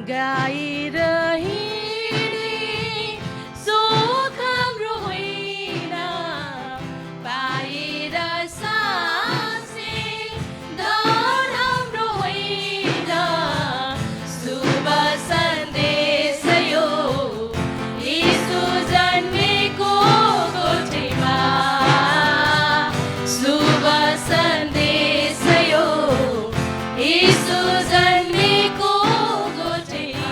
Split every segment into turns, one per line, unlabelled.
गाइरहिँडी सोख हाम्रो होइन बाहिर सासे धन हाम्रो होइन शुभ सन्देश यो यीशु जन्मेको कोठीमा शुभ सन्देश यो यीशु जन्मेको कोठीमा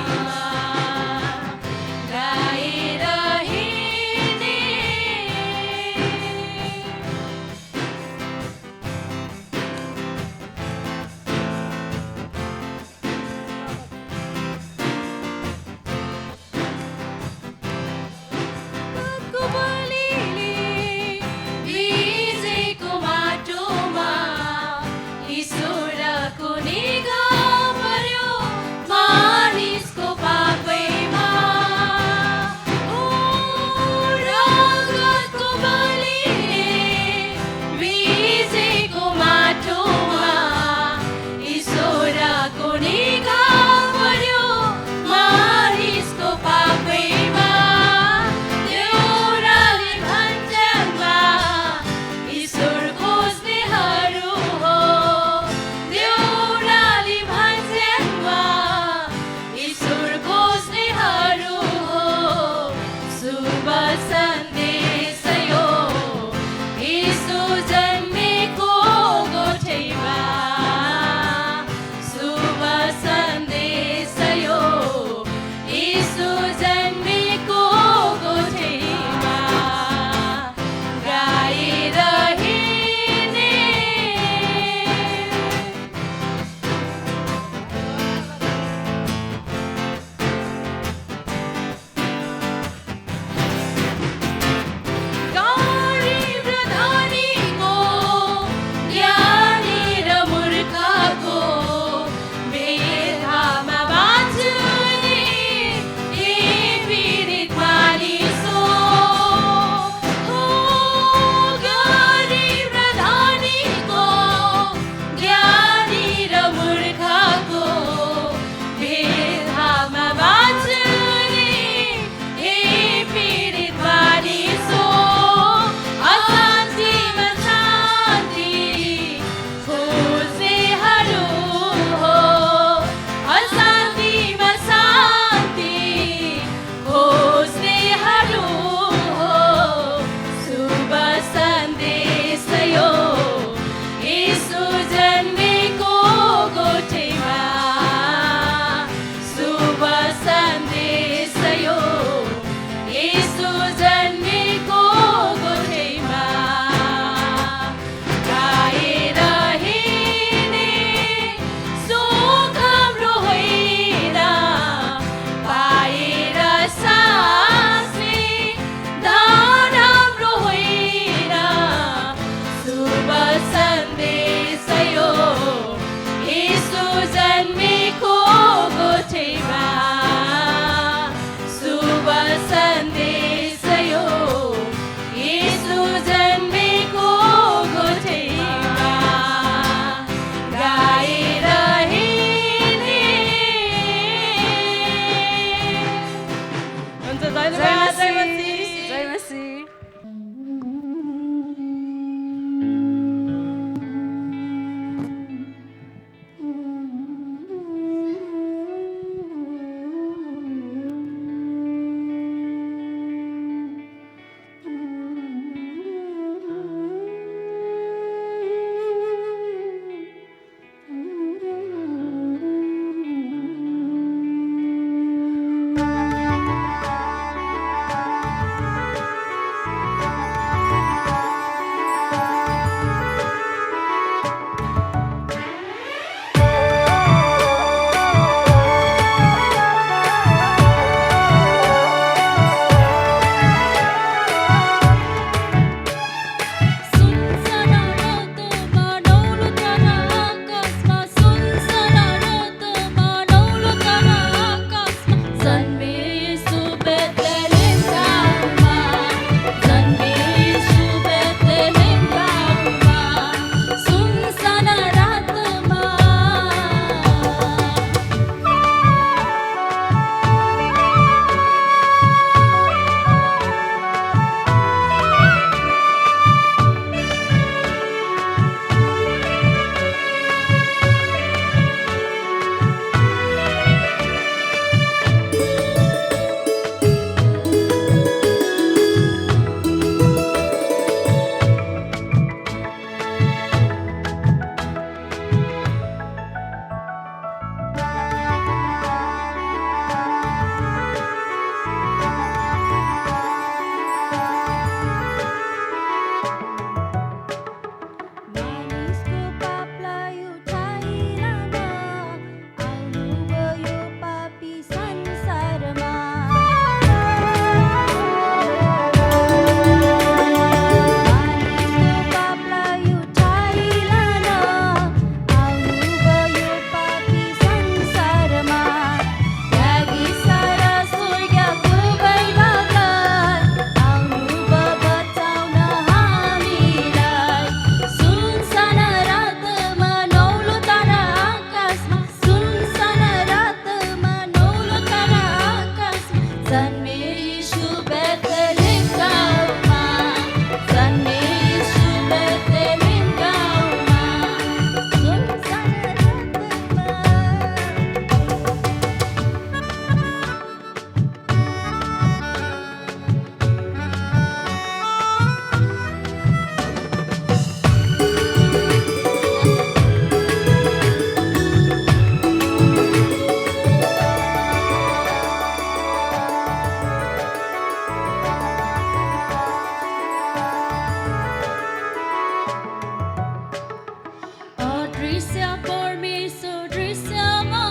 दृश्य परमेश्वर दृश्यमा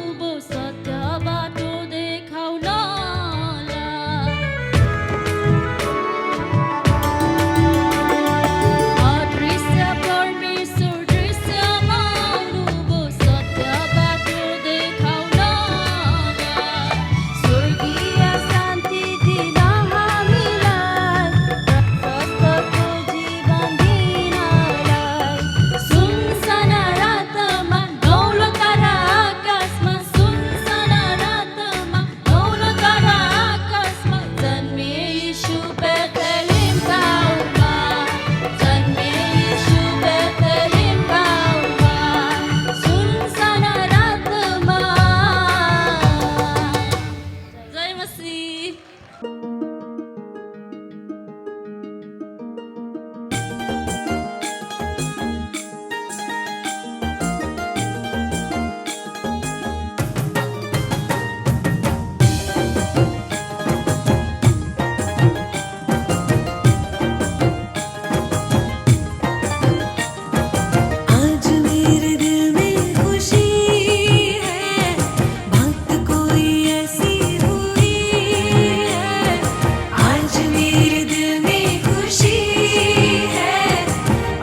उभो सत्य बाटो देखाउनलाई अदृश्य परमेश्वर दृश्यमा उभो सत्य बाटो देखाउनलाई स्वर्गीय शान्ति दिन हामीलाई प्रशस्तको जीवन दिनलाई सुनसान रातमा नौलो तारा आकाशमा सुनसान रातमा नौलो तारा आकाशमा जन्मे यीशु बेथलेहेम गाउँमा जन्मे यीशु बेथलेहेम गाउँमा सुनसान रातमा जय मसीह
आज मेरे दिल में खुशी है बात कोई ऐसी हुई है आज मेरे दिल में खुशी है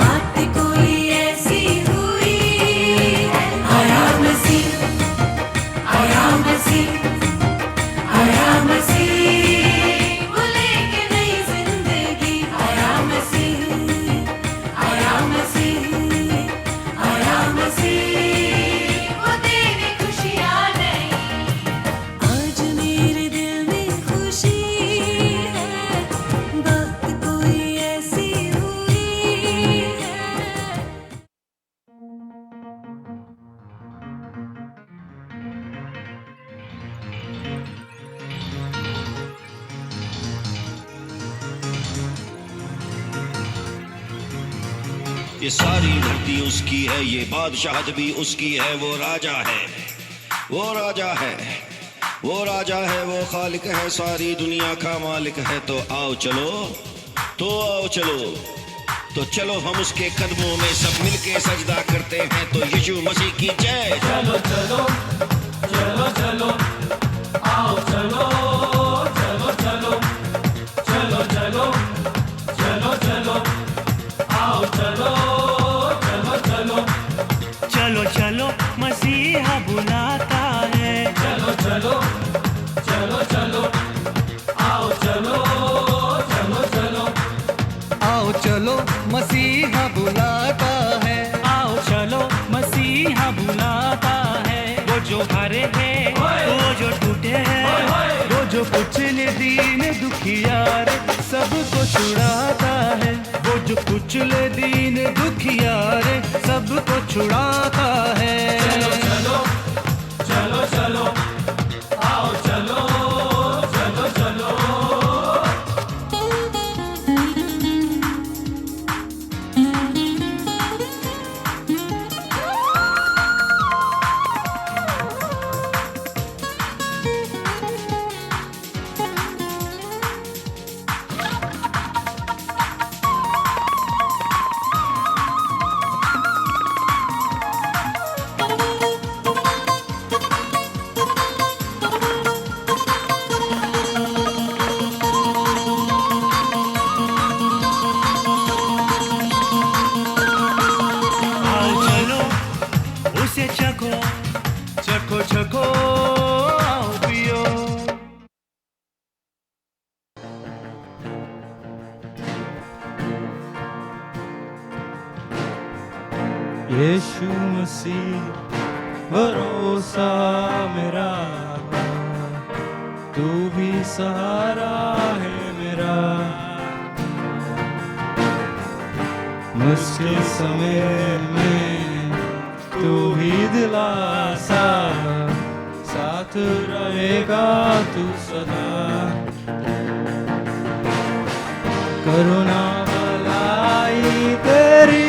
बात कोई ऐसी हुई है आया मसीह वो लेके नई जिंदगी आया मसीह वो तेरी खुशियाँ नई आज मेरे दिल में खुशी है बात कोई ऐसी हुई है
ये सारी धरती उसकी है, ये बादशाहत भी उसकी है। वो राजा है, वो राजा है, वो राजा है, वो खालिक है, सारी दुनिया का मालिक है। तो आओ चलो, तो आओ चलो, तो चलो हम उसके कदमों में सब मिलके सजदा करते हैं। तो यीशु मसीह की जय।
चलो चलो चलो चलो आओ चलो चलो चलो चलो चलो चलो चलो आओ चलो चलो चलो
चलो चलो मसीहा बुलाता है
चलो चलो चलो चलो आओ चलो चलो चलो
आओ चलो मसीहा बुलाता है
आओ चलो मसीहा बुलाता है वो जो हारे है वो जो टूटे हैं वो जो कुचले दीन दुखियार सबको छुड़ाता है वो जो कुचले दीन दुखियार सबको छुड़ाता है
चलो चलो चलो चलो आओ चलो चलो चलो
आओ चलो उसे चखो चखो चखो आओ पियो
यीशु मसीह भरोसा मेरा तू भी सहारा है मेरा मुश्किल समय में तू ही दिलासा साथ रहेगा तू सदा करुणा भलाई तेरी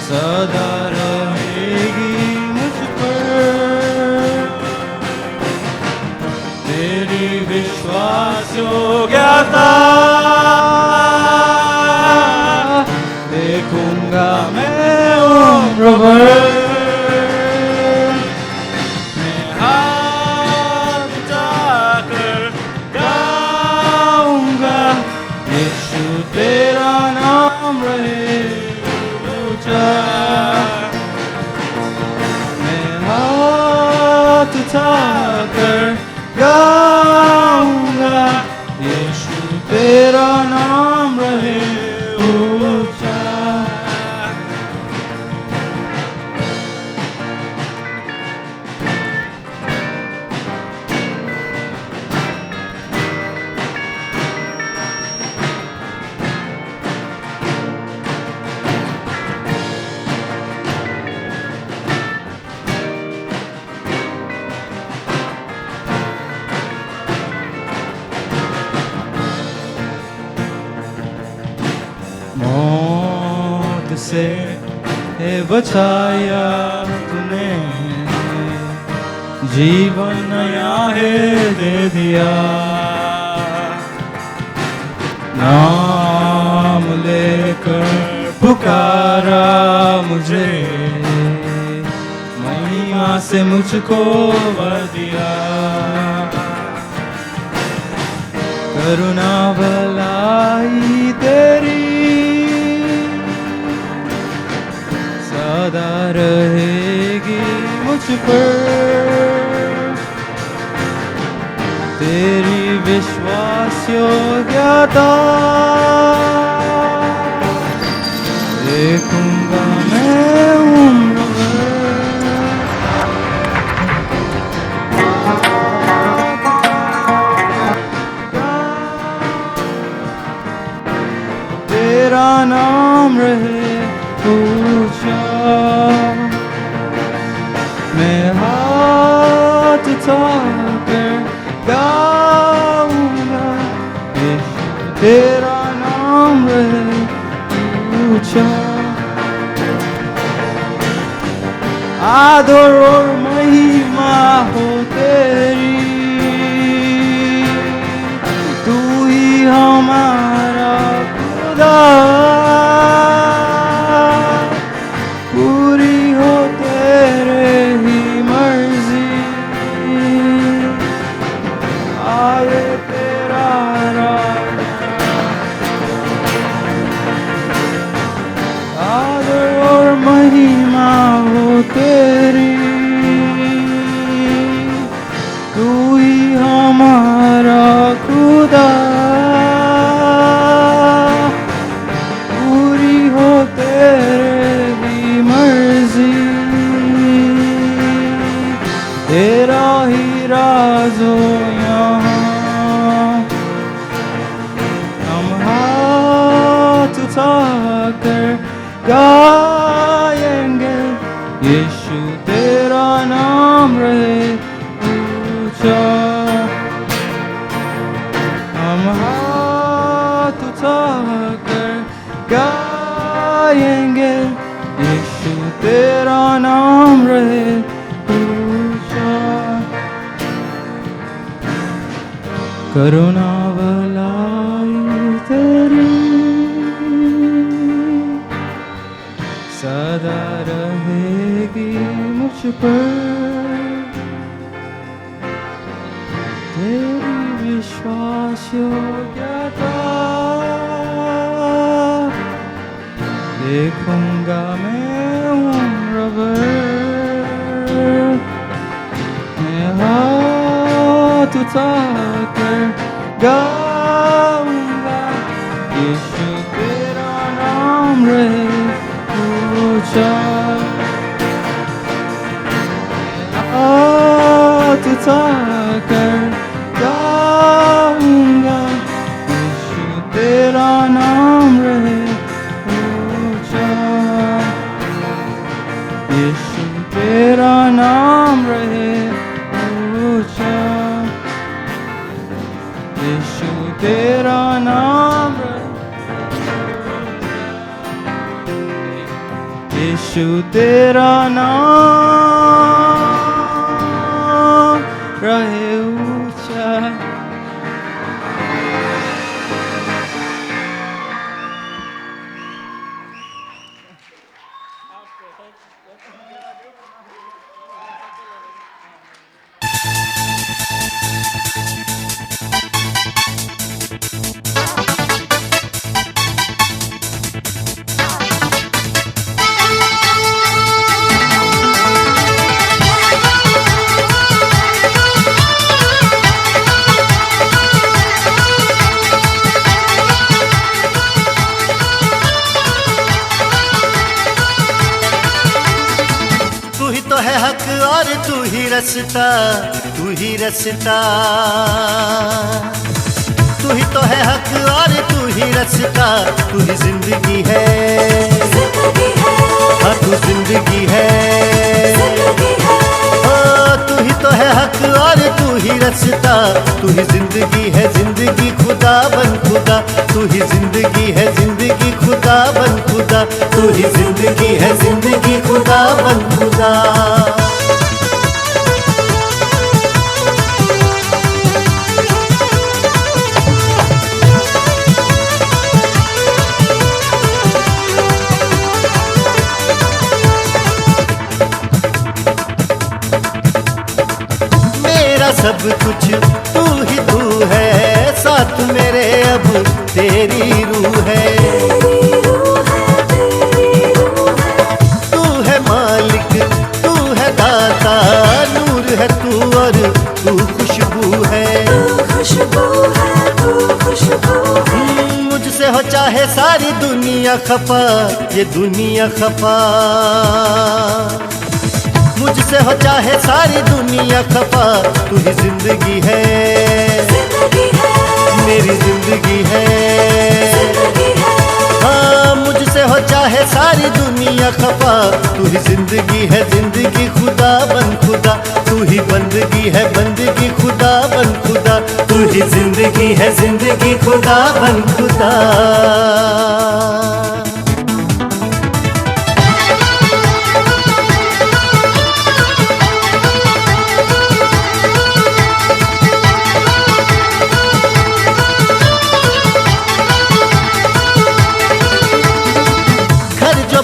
सदा रहेगी मुझ पर तेरी विश्वास योग्यता देखूंगा मैं उम्र भर मैं हाथ उठाकर गाऊंगा यीशु तेरा नाम रहे ऊंचा मैं हाथ उठाकर गाऊंगा यीशु तेरा नाम रहे ऊंचा मौत से है बचाया तूने जीवन नया है दे दिया नाम लेकर पुकारा मुझे महिमा से मुझको भर दिया करुणा भलाई तेरी सदा रहेगी मुझ पर तेरी विश्वास योग्यता देखूंगा मैं उम्र तेरा नाम रहे ऊंचा मैं हाथ उठाकर गाऊंगा यीशु तेरा नाम रहे ऊंचा आदर और महिमा हो तेरी तू ही हमारा खुदा पूरी हो तेरे ही मर्जी आए तेरा आदर और महिमा हो तेरी तू ही हमारा खुदा पूरी हो तेरे ही मर्जी तेरा ही राज हो यहाँ हम हाथ उठाकर गाएंगे यीशु तेरा नाम रहे ऊंचा हम हाथ उठाकर गाएंगे यीशु तेरा नाम रहे ऊंचा करुणा भलाई तेरी सदा रहेगी मुझ पर तेरी विश्वास योग्यता देखूंगा मैं उम्र भर मैं हाथ उठाकर गाऊंगा यीशु तेरा नाम रहे ऊंचा हाथ उठाकर गाऊंगा यीशु तेरा नाम रहे ऊंचा यीशु तेरा नाम रहे ऊंचा यीशु तेरा नाम यीशु तेरा नाम रहे ऊंचा
तो है हक और तू ही रास्ता, तू ही रास्ता। तू ही तो है हक और तू ही रास्ता, तू ही जिंदगी है, हाँ तू जिंदगी है। तू ही तो है हक और तू ही रास्ता, तू ही जिंदगी है, जिंदगी खुदा बन खुदा। तू ही जिंदगी है, जिंदगी खुदा बन खुदा। तू ही जिंदगी है, जिंदगी खुदा बन खुदा। सब कुछ तू ही तू है, साथ मेरे अब तेरी रूह है। तू है मालिक, तू है दाता, नूर है तू और तू खुशबू है। मुझसे हो चाहे सारी दुनिया खफा, ये दुनिया खफा। मुझसे हो चाहे सारी दुनिया खफा, तू ही जिंदगी है, मेरी जिंदगी है। हाँ मुझसे हो चाहे सारी दुनिया खफा, तू ही जिंदगी है, जिंदगी खुदा बन खुदा। तू ही बंदगी है, बंदगी खुदा बन खुदा। तू ही जिंदगी है, जिंदगी खुदा बन खुदा।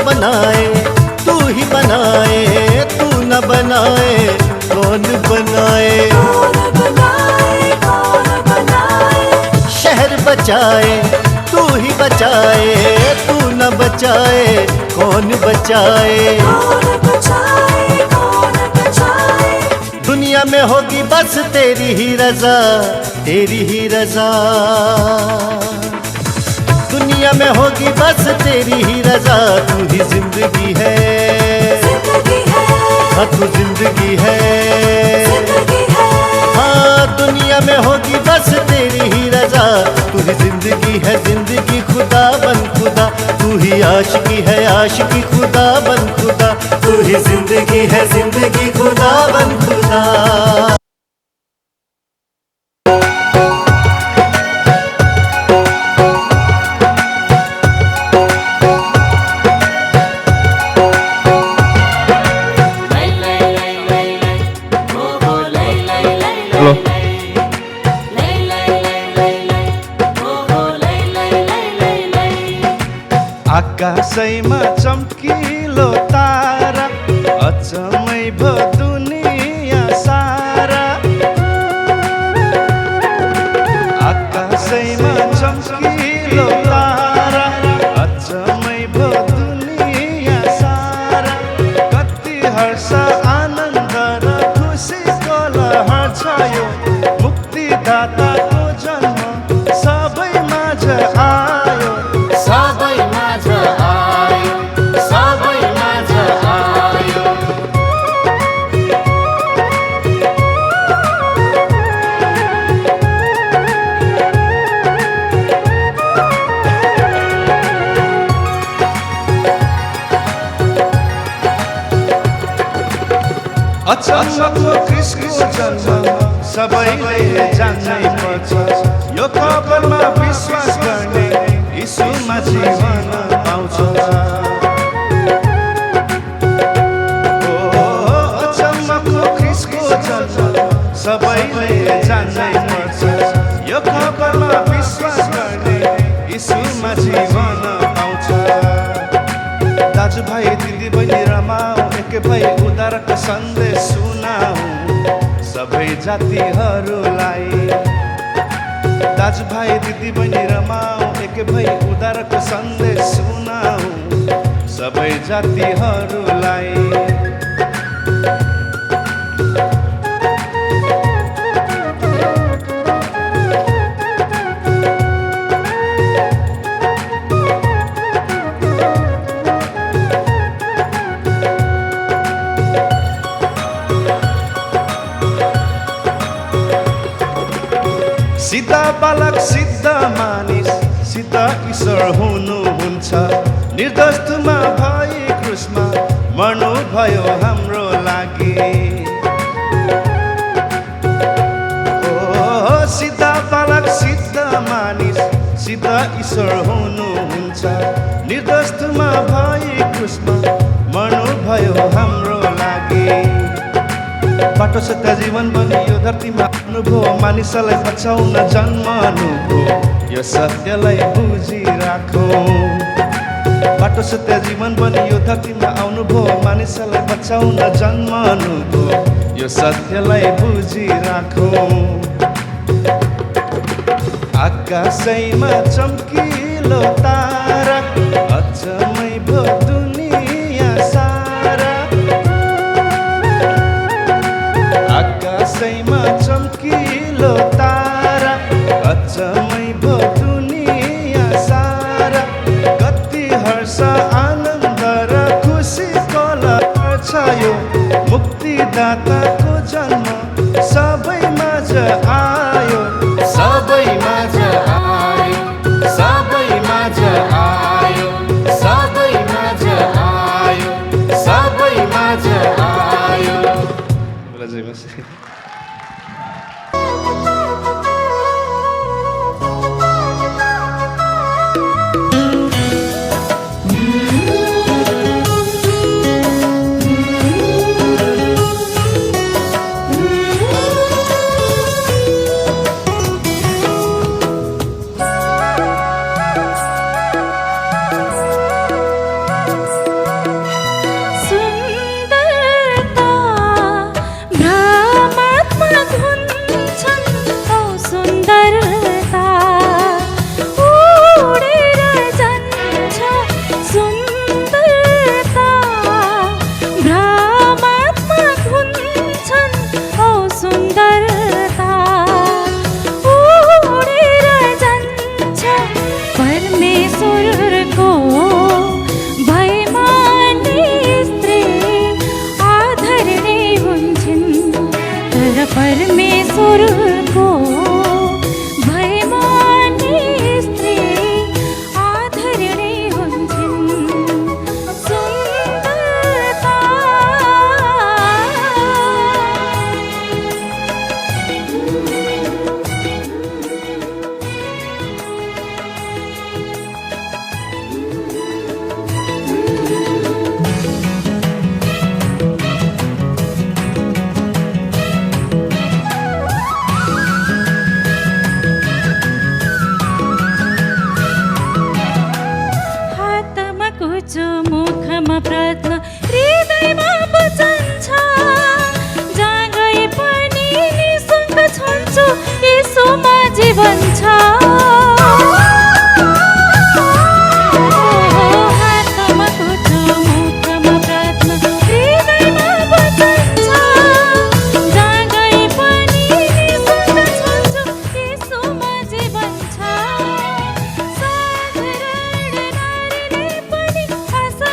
बनाए तू ही बनाए, तू न बनाए कौन बनाए। शहर बचाए तू ही बचाए, तू न बचाए कौन बचाए। दुनिया में होगी बस तेरी ही रजा, तेरी ही रजा। दुनिया में होगी बस तेरी ही रजा। तू ही जिंदगी है, हाँ तू जिंदगी है। हाँ दुनिया में होगी बस तेरी ही रजा। तू ही जिंदगी है, जिंदगी खुदा बन खुदा। तू ही आशिकी है, आशिकी खुदा बन खुदा। तू ही जिंदगी है, जिंदगी खुदा बन खुदा।
आकाशैमा चम्किलो तारा, अचम्मै भो दुनिया सारा। आकाशैमा चम्किलो तारा, अचम्मै भो दुनिया सारा। कति हर्ष आनन्द र खुसीको लहर छ यो, मुक्तिदाताको जन्म सबै माझ आयो। अचम्मको कृष्णको जन्म सबैले जान्नै पर्छ। यो खबरमा विश्वास गर्ने यीशुमा जीवन पाउँछ। अचम्मको कृष्णको जन्म सबैले जान्नै पर्छ। यो खबरमा विश्वास गर्ने यीशुमा जीवन पाउँछ। दाजुभाइ दिदीबहिनी रमाऊ, एकै भई उद्धारको सन्देश सुनाऊ सबै जातिहरूलाई। दाजुभाइ दिदीबहिनी रमाऊ, एकै भई उद्धारको सन्देश सुनाऊ सबै जातिहरूलाई।
बालक सिद्ध मानिस सिद्ध ईश्वर हुनुहुन्छ निर्दोषमा भई क्रुसमा मर्नु भयो हाम्रो लागि ओ सिद्ध बालक सिद्ध मानिस सिद्ध ईश्वर हुनुहुन्छ निर्दोषमा भई क्रुसमा मर्नु भयो हाम्रो लागि बाटो सत्य जीवन बनी यो धरतीमा आउनुभयो मानिसलाई बचाउन जन्मनुभयो यो सत्यलाई बुझिराखौँ बाटो सत्य जीवन बनी यो धरतीमा आउनुभयो मानिसलाई बचाउन जन्मनुभयो यो सत्यलाई बुझिराखौँ आकाशैमा चम्किलो तारा अचम्मै भो दुनिया सारा आकाशैमा चम्किलो तारा अचम्मै भो दुनिया सारा कति हर्ष आनन्द र खुसीको लहर छ यो मुक्तिदाताको जन्म सबै माझ आयो सबै माझ आयो सबै माझ आयो सबै माझ आयो सबै माझ आयो
परमेश्वरको भयमानी स्त्री आधरणीय हुन्छन् सुन्दरता मुखमा प्रार्थना हृदयमा वचन छ जहाँ गए पनि निशङ्क छन्छु यसोमा जीवन छ हातमा कुचो मुखमा प्रार्थना हृदयमा वचन छ जहाँ गए पनि निशङ्क छन्छु यसोमा जीवन छ साधारण नारीले पनि आशा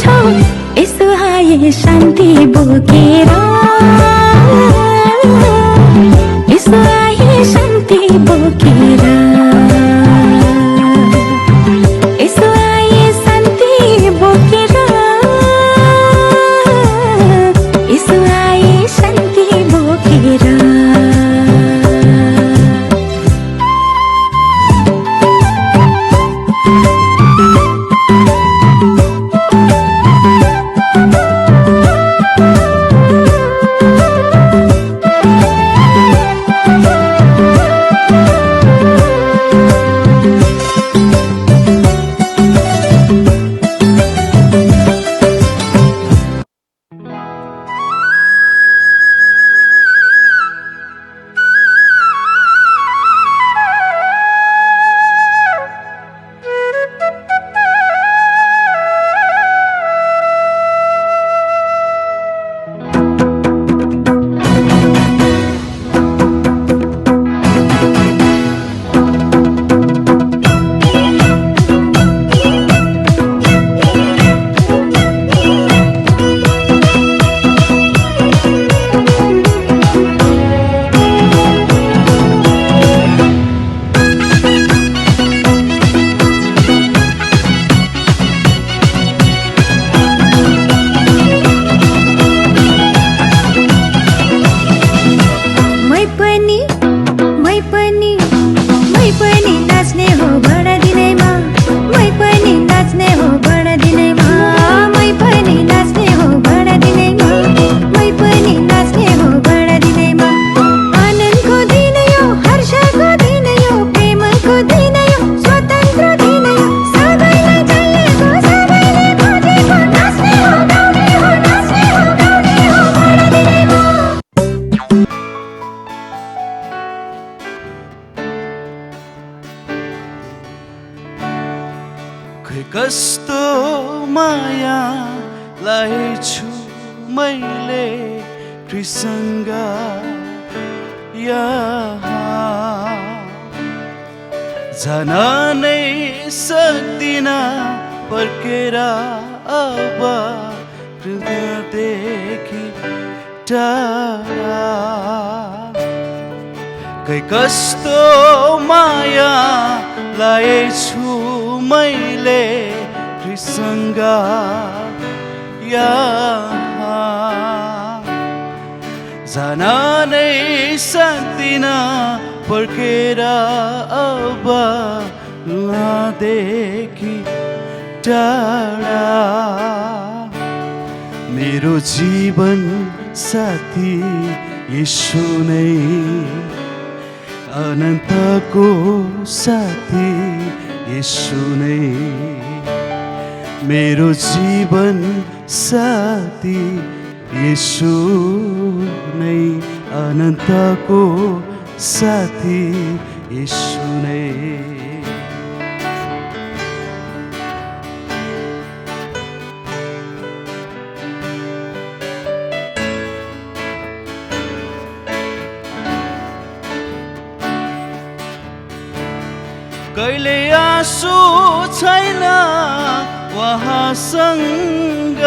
छौ यसो आए शान्ति बोकेर यसो आए शान्ति बोकेर यसो आए शान्ति बोकेर यसो आए शान्ति बोकेर
कस्तो मायालाई छु मैले कृसँग यहाँ जान नै सक्दिन पर्केर अब हृदयदेखि टाढा कस्तो मायालाई छु मैले कृसँग यहाँ जान नै सक्दिन पर्केर अब यहाँदेखि टाढा मेरो जीवन साथी यीशु नै अनन्तको साथी यीशु नै मेरो जीवन साथी यीशु नै अनन्तको साथी यीशु नै कहिले आँसु छैन उहाँसँग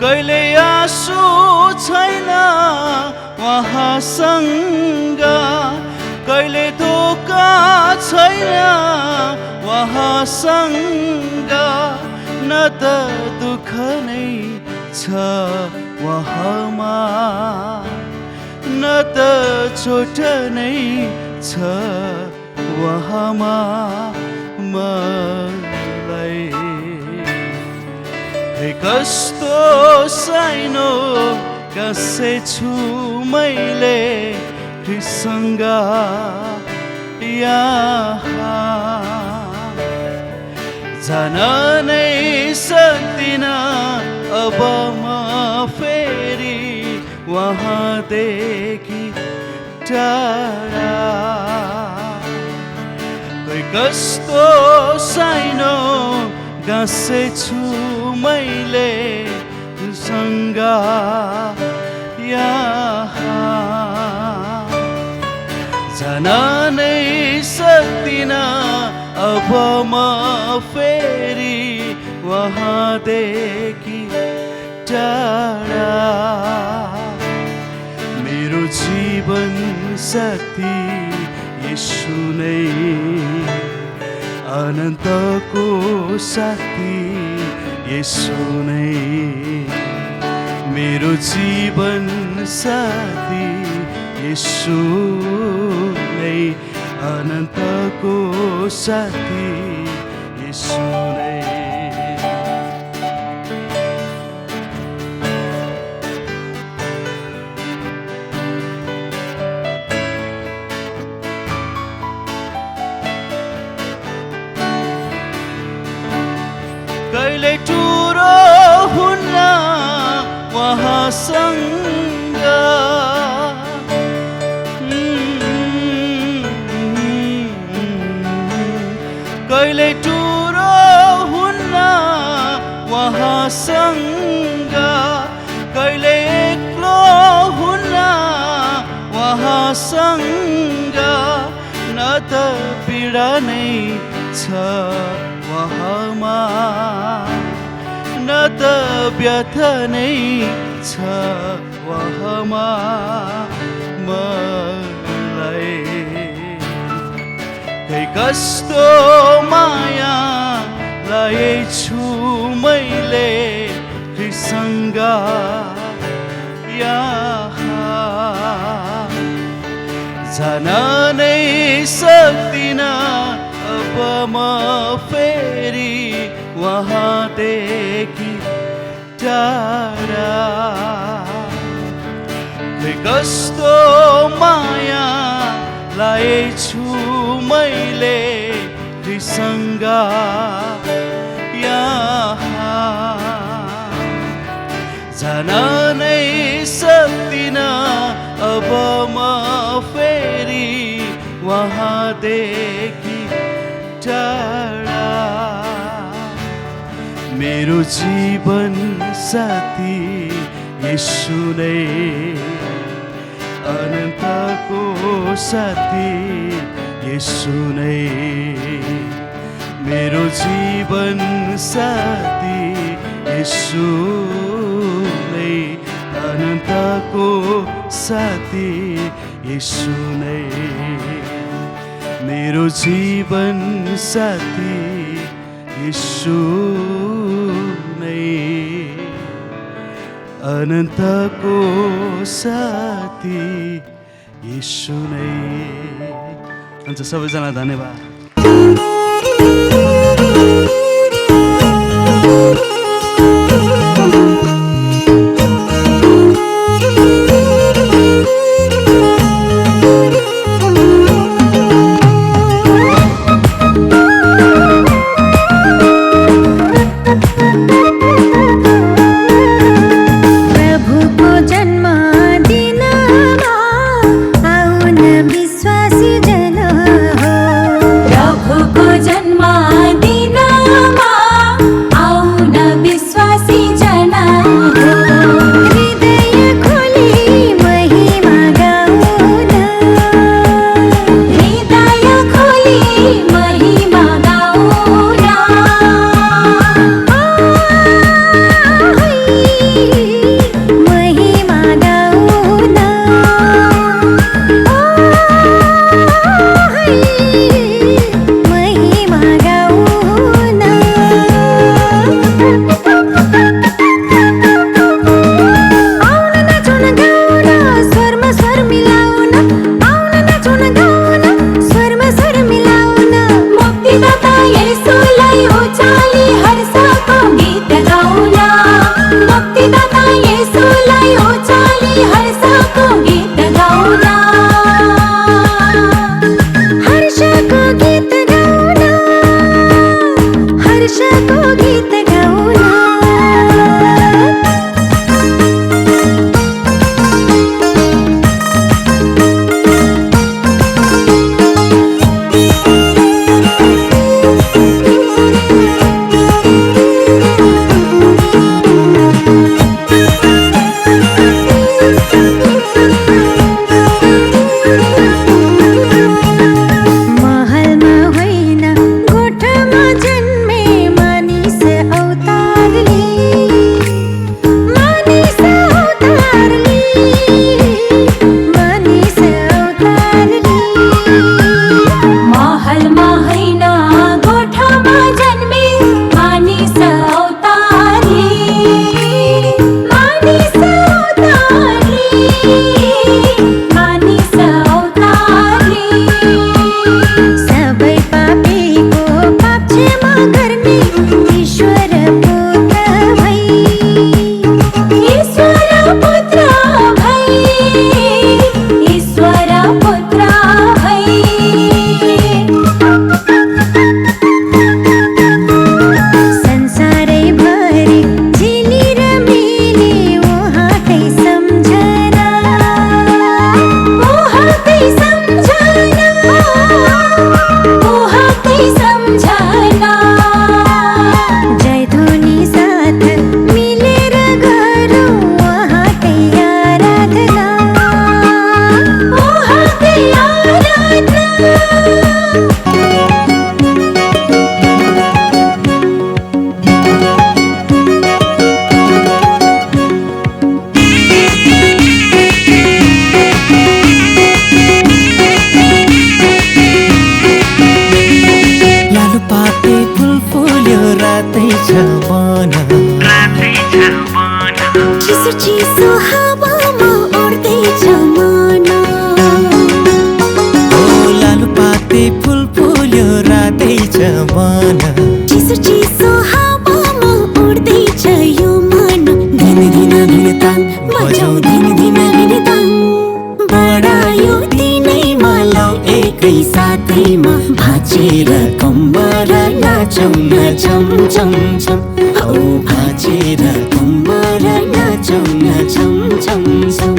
कहिले आँसु छैन उहाँसँग कहिले धोका छैन उहाँसँग न त दुःख नै छ वहाँमा न त चोट नै छ वहाँमा मलाई कस्तो सानो कसैछु मैले कृसँग यहाँ जान नै सक्दिन अब म फेरि वहाँदेखि टाढा कोही कस्तो सानो गाँसेछु मैले सँग यहाँ जान नै सक्दिन अब म फेरि वहाँदेखि टाढा मेरो जीवन साथी येशू नै अनन्तको साथी येशू नै मेरो जीवन साथी येशू नै अनन्तको साथी येशू नै कहिले टुरो हुन्न उहाँसँग कहिले टुरो हुन्न उहाँसँग कहिले एक्लो हुन्न उहाँसँग न त पीडा नै छ उहाँमा न त व्यथा नै छ उहाँमा मलाई खै कस्तो माया लाएछु मैले ख्रीष्टसँग यहाँ जान नै सक्दिन अब म फेरि वहाँदेखि टाढा खै कस्तो माया लाएछु मैले ख्रीष्टसँग यहाँ जान नै सक्दिन अब म फेरि वहाँदेखि टाढा मेरो जीवन साथी येशू नै अनन्तको साथी येशू नै मेरो जीवन साथी येशू नै अनन्तको साथी येशू नै मेरो जीवन साथी येशू नै अनन्तको साथी येशू नै हुन्छ सबैजना धन्यवाद
मन
चिसो चिसो हावामा उड्दैछ मन
ओ लालुपाते फुल फुल्यो रातै छ मन
चिसो चिसो हावामा उड्दैछ यो मन दिन दिन दिन तान बजाऊ दिन दिन दिन तान बढायो दिनैमा लौ एकै साथैमा भाँचेर कम्बर नाचौँ नाचौँ चम चम औ भाँचेर कम्बर नाचौँ नाचौँ चम चम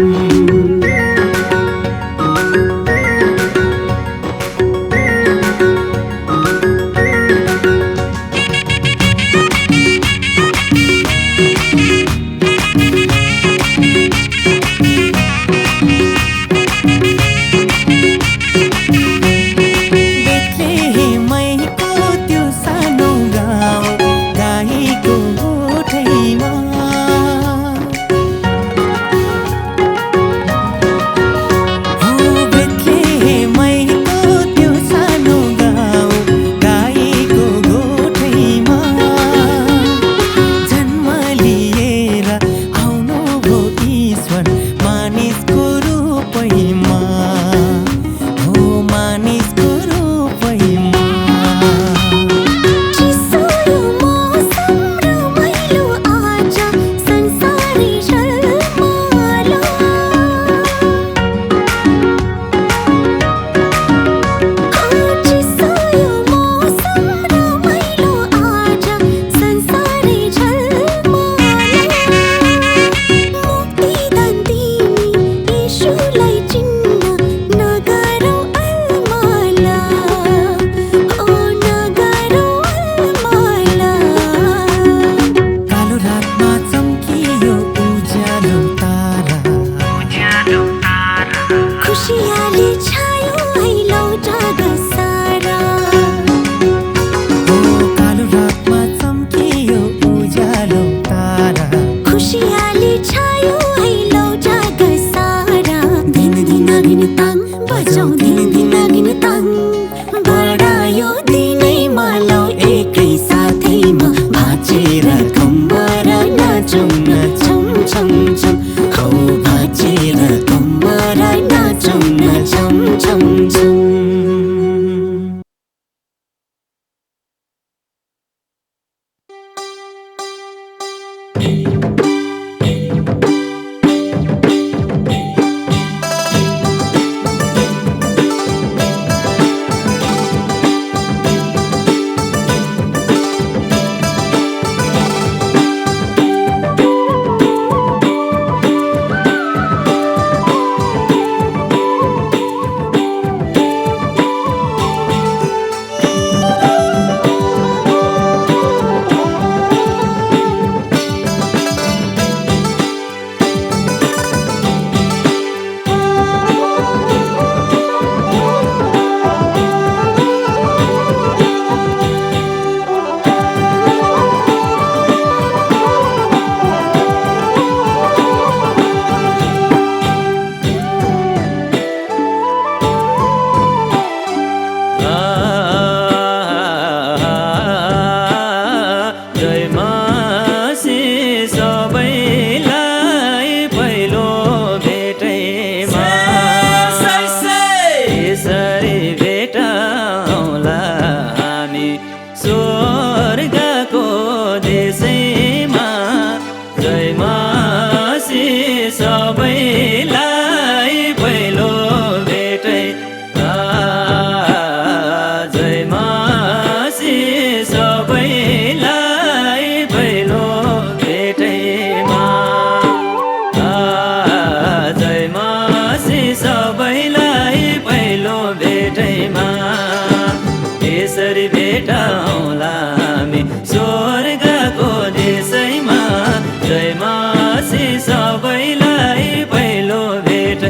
सबैलाई पहिलो भेट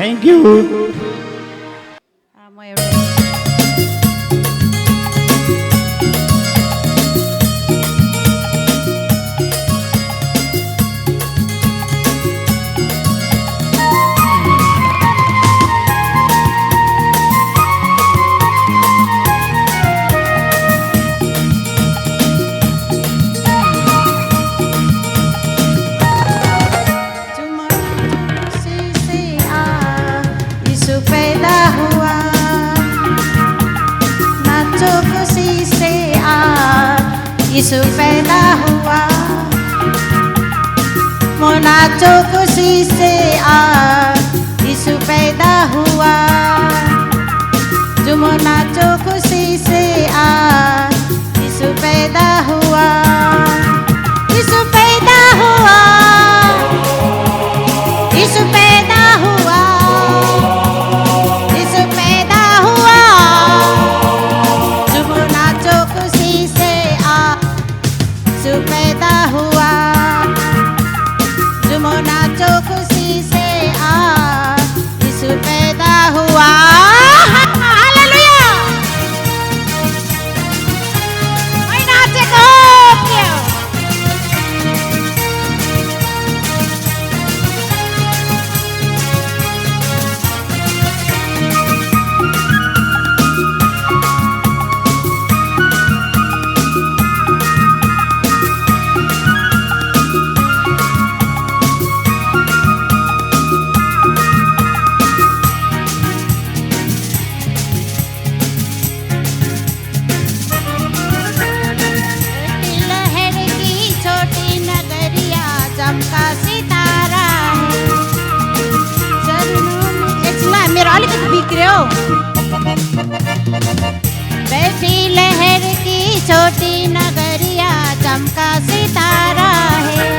थ्याङ्क यू।
म एउटा यीशु पैदा हुआ, वो नाचो खुशी से आज यीशु पैदा हुआ, झूमो नाचो खुशी से आज यीशु पैदा हुआ, यीशु पैदा हुआ, यीशु पैदा हुआ, यीशु पैदा हुआ, झूमो नाचो खुशी से यीशु पैदा हुआ, झूमो नाचो खुशी से आज यीशु पैदा हुआ। हालेलुया। मैं नाचेको क्यों? चमका सितारा है चरणों में। एकछिन मेरो अलिकति बिग्रियो। बैठी लहर की छोटी नगरिया चमका सितारा है,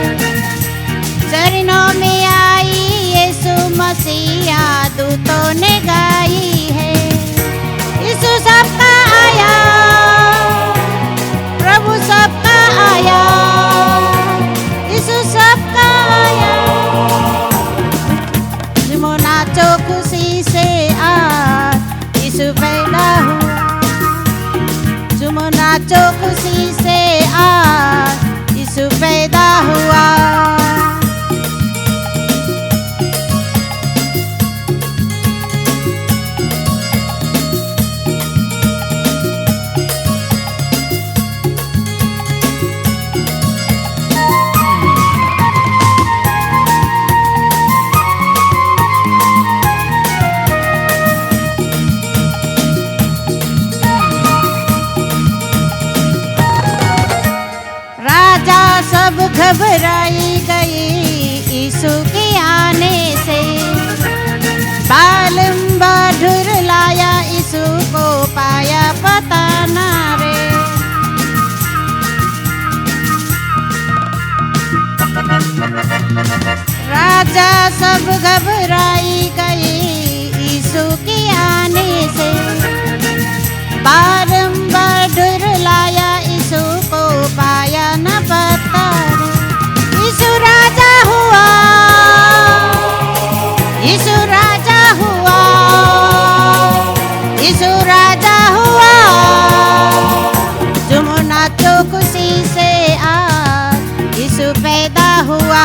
चरणों में आई यीशु मसीहा दूतों ने गाई है, यीशु सबका आया, प्रभु सबका आया, यीशु सबका आया, झूमो नाचो खुशी से आज यीशु पैदा हुआ, झूमो नाचो खुशी से आज यीशु पैदा हुआ। सब घबराई गई यीशु के आने से, बारंबार ढुरलाया यीशु को पाया पता ना रे, राजा सब घबराई गई यीशु के आने से, बारंबार ढुरलाया यीशु को पाया न पता रे, यीशु राजा हुआ, यीशु राजा हुआ, यीशु राजा हुआ, झूमो नाचो खुशी से आज यीशु पैदा हुआ,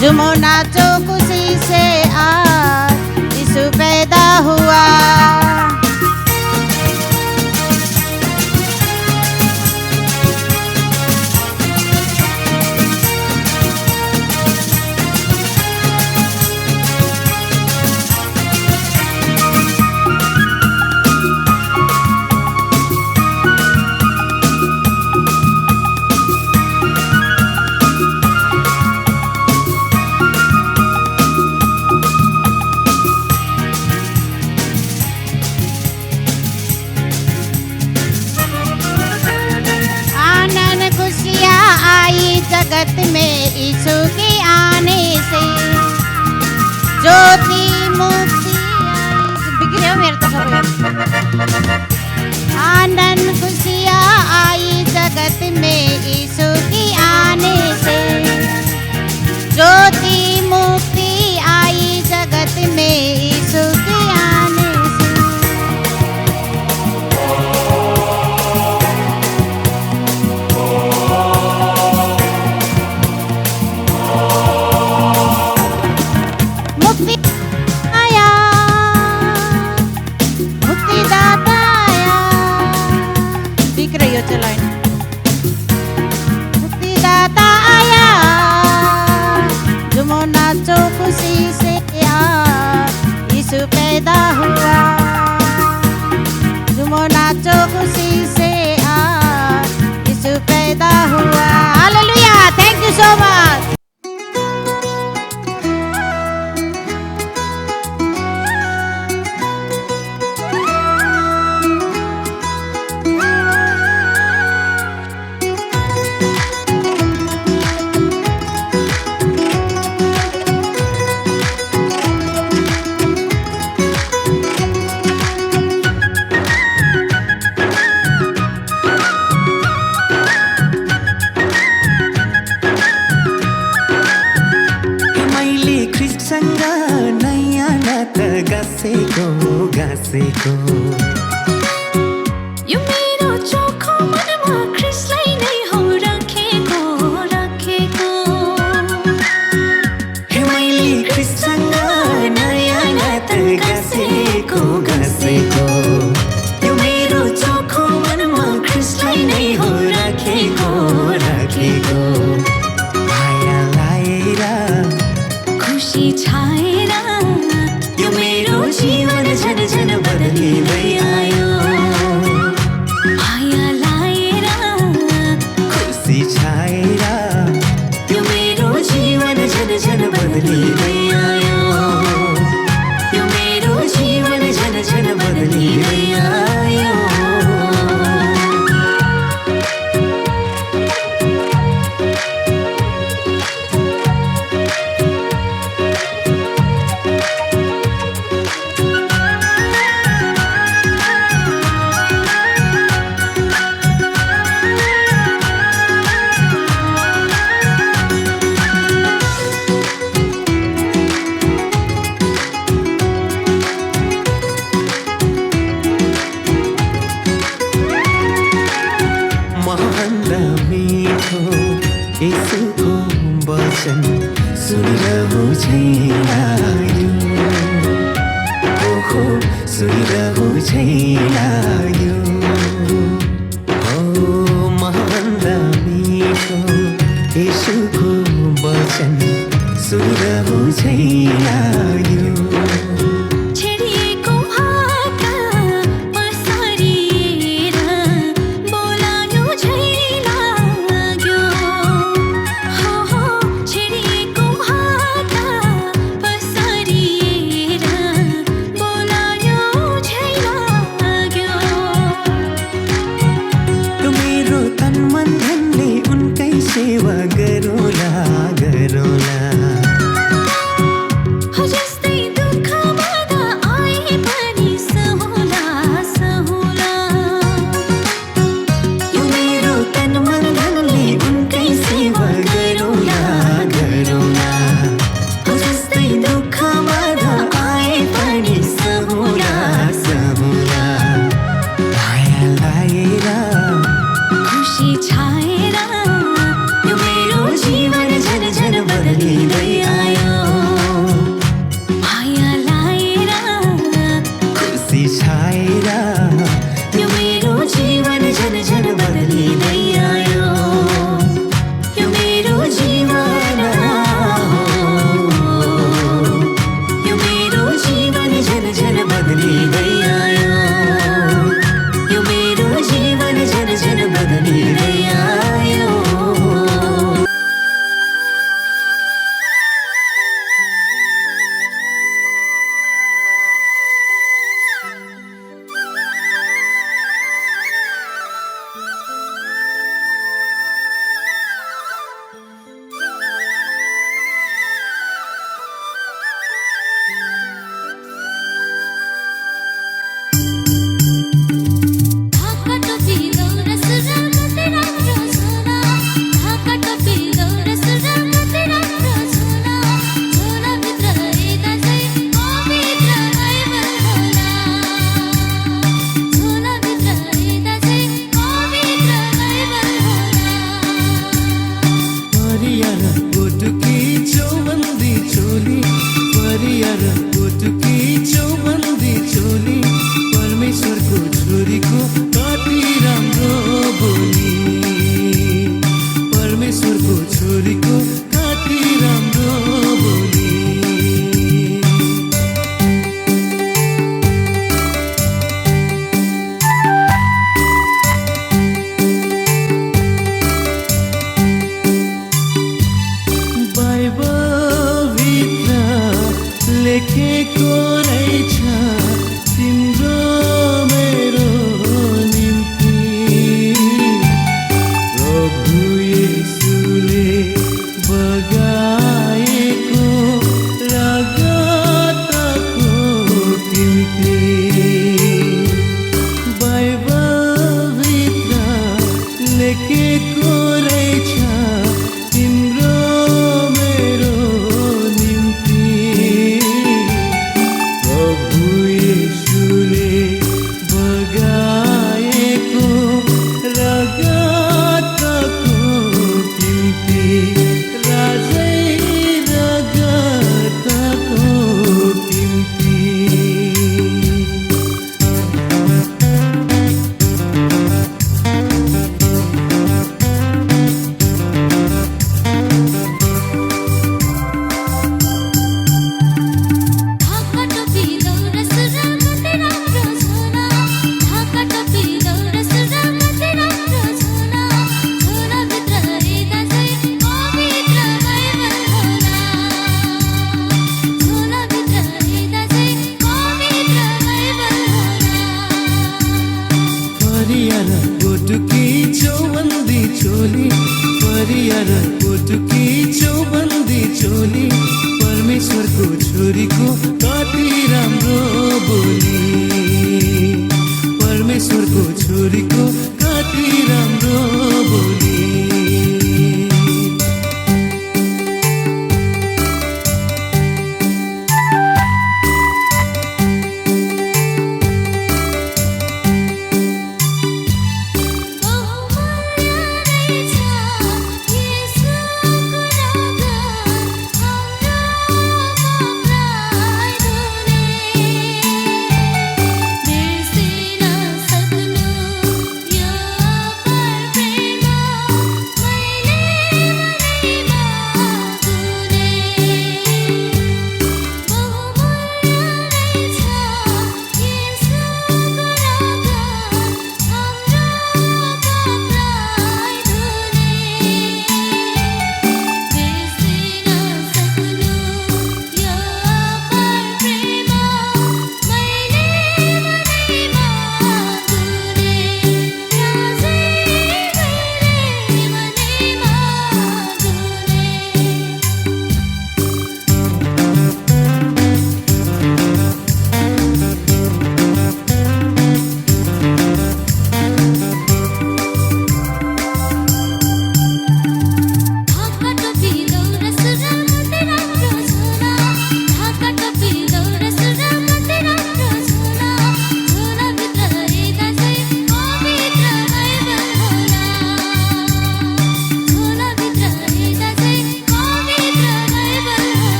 झूमो नाचो खुशी से आज यीशु पैदा हुआ। जगत में यीशु के आने से, ज्योति मुक्ति बिगड़े मेरे तो सब आनंद खुशियाँ आई जगत में यीशु के आने से, ज्योति मुक्ति आई
गाँसेको गाँसेको
यो मेरो चोखो मनमा ख्रिस्टलाई नै हो राखेको राखेको
हे मैले ख्रिस्टसँग नयाँ नाता गाँसेको गाँसेको
यो मेरो चोखो मनमा ख्रिस्टलाई नै हो राखेको
राखेको माया लाएर
खुसी छाएर
यो मेरो जीवन झन झन बदलिँदै आयो
माया लाएर
खुसी छाएर
यो मेरो जीवन झन झन बदलिँदै आयो
यो मेरो जीवन झन झन बदलिँदै आयो महँगा मीठो यसुको वचन सुनिरहु छैन ओहो सुनिरहु छैन हो महँगा मीठो यसुको वचन सुनिरहु छैन
छेडिएको हातका पसारिएर बोलायो झै लाग्यो हो छेडिएको हातका पसारिएर बोलायो झै लाग्यो
तो मेरो तन मन धनले उनकै सेवा गरोला गरोला
हो जस्तै दुःख बाधा आए पनि सहुला सहुला
यो मेरो तन मन धनले उनकै सेवा गरोला गरोला
हो जस्तै दुःख
बाधा आए पनि सहुला सहुला माया लाएर
खुसी छाएर यो मेरो
चोली परियार पोटुकी चौबन्दी चोली परमेश्वरको छोरीको कति राम्रो बोली परमेश्वरको छोरीको कति राम्रो बोली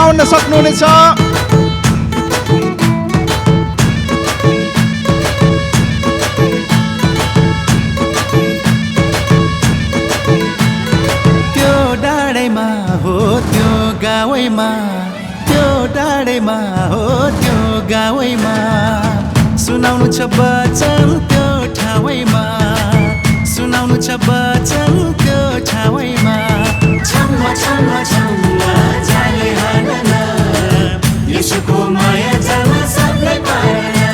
आउन सक्नुहुनेछ
त्यो डाँडैमा हो त्यो गाउँमा त्यो डाँडैमा हो त्यो गाउँमा सुनाउनु छ वचन त्यो ठाउँमा सुनाउनु छ वचन त्यो ठाउँमा छम्मा छम्मा छम्मा जाले हाना यसुको माया जामा सबलाई पारना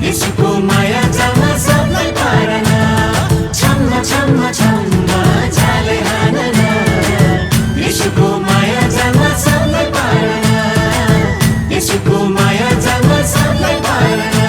यसुको माया जामा सबलाई पारना छम्मा छम्मा छम्मा जाले हाना यसुको माया जामा सबलाई पारना यसुको माया जामा सबलाई पारना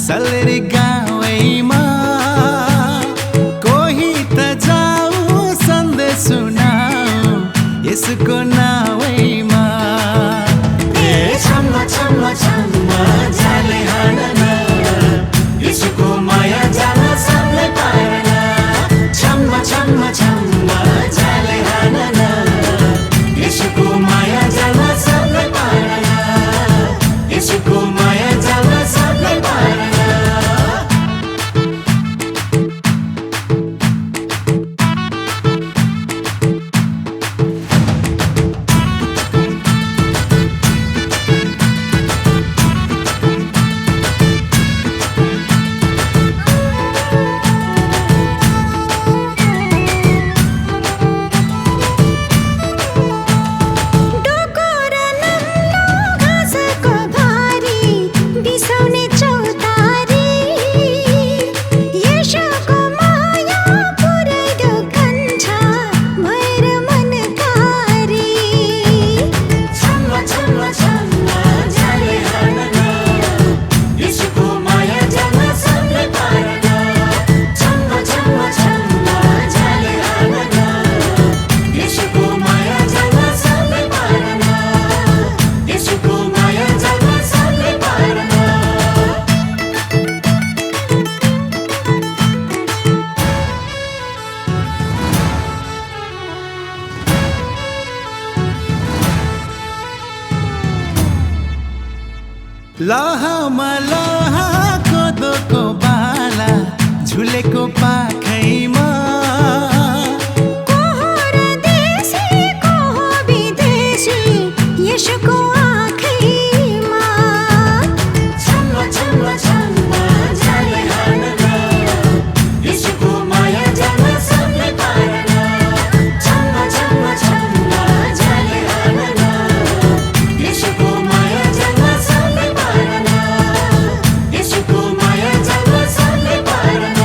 सल्लेरी गाउँमा कोही त जाऊ सन्देश सुनाऊ यसको नाउँमा ए छम्मा छम्मा छम्मा जाले हाना यसको माया जाना सबलाई पारना छम्मा छम्मा छम्मा जाले हाना यसको माया जाना सबलाई पारना यसको माया जाना सबलाई पारना
डोकोरा नम्लो घाँसको भारी
लहा मलहा कोदोको बाला झुलेको पाखैमा
यसको आँखैमा छम्म छम्म छम्म जाले हाल्न यसको माया जान सबले पार्न छम्म छम्म छम्म जाले हाल्न यसको माया जान सबले पार्न यसको माया जान सबले पार्न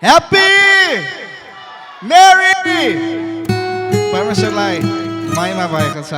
Happy Merry परमेश्वरलाई महिमा भएको छ